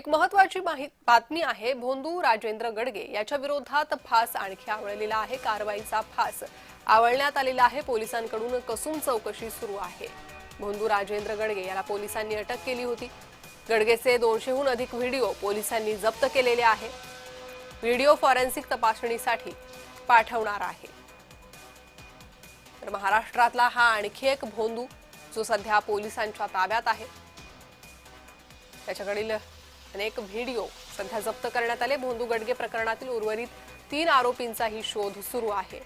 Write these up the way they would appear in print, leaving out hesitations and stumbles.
एक महत्त्वाची बातमी आहे। भोंदू राजेंद्र गडगे याच्या विरोधात फास आणखी आवळलेला आहे। कारवाईचा फास आवळण्यात आलेला आहे। पोलिसांकडून कसून चौकशी सुरू आहे। भोंदू राजेंद्र गडगे याला पोलिसांनी अटक केली होती। गडगेचे 200हून अधिक व्हिडिओ पोलिसांनी जप्त केलेले आहे। व्हिडिओ फॉरेन्सिक तपासणीसाठी पाठवणार आहे। तर महाराष्ट्रातला हा आणखी एक भोंदू जो सध्या पोलिसांच्या ताब्यात आहे। त्याच्याकडील अनेक व्हिडिओ सध्या जप्त करण्यात आले। भोंदू गडगे प्रकरणातील उर्वरित 3 आरोपींचाही शोध सुरू आहे।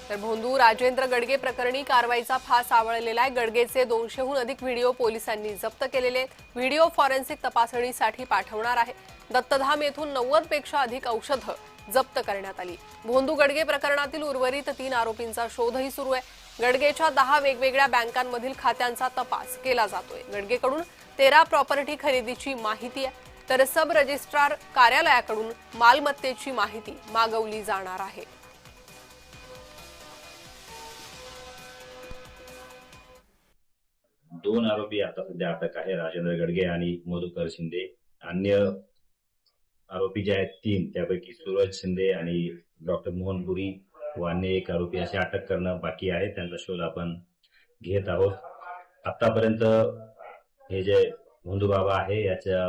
तर भोंदू राजेंद्र गडगे प्रकरणी कारवाईचा फास आवळलेला आहे। गडगेचे 200हून अधिक व्हिडिओ पोलिसांनी जप्त केलेले। व्हिडिओ फॉरेन्सिक तपासणीसाठी पाठवणार आहे। दत्तधाम येथून 90 पेक्षा अधिक औषधं जप्त करण्यात आली। भोंदू गडगे प्रकरणातील उर्वरित 3 आरोपींचा शोधही सुरू आहे। गडगेच्या 10 वेगवेगळ्या बँकांमधील खात्यांचा तपास केला जातोय। गडगेकडून 13 प्रॉपर्टी खरेदीची माहिती आहे, तर सब रजिस्ट्रार कार्यालयाकडून मालमत्तेची माहिती मागवली जाणार आहे। दोन आरोपी आता सध्या अटक आहे, राजेंद्र गडगे आणि मधुकर शिंदे। अन्य आरोपी जे आहेत 3, त्यापैकी सूरज शिंदे आणि डॉक्टर मोहन पुरी व अन्य एक आरोपी असे अटक करणं बाकी आहे। त्यांचा शोध आपण घेत आहोत। आतापर्यंत हे जे भोंदू बाबा आहे याच्या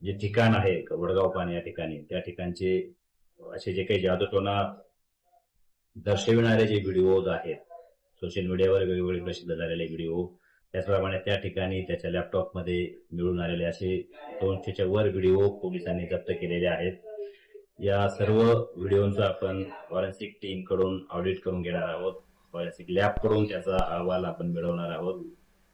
जे ठिकाण आहे वडगाव पान या ठिकाणी, त्या ठिकाणचे असे जे काही जादूटोणा दर्शविणारे जे व्हिडिओज आहेत, सोशल मीडियावर वेगवेगळे प्रसिद्ध झालेले व्हिडिओ, त्याचप्रमाणे त्या ठिकाणी त्याच्या लॅपटॉपमध्ये मिळून आलेले असे 200च्या वर व्हिडिओ पोलिसांनी जप्त केलेले आहेत। या सर्व व्हिडिओंचा आपण फॉरेन्सिक टीम कडून ऑडिट करून घेणार आहोत। फॉरेन्सिक लॅब कडून त्याचा अहवाल आपण मिळवणार आहोत।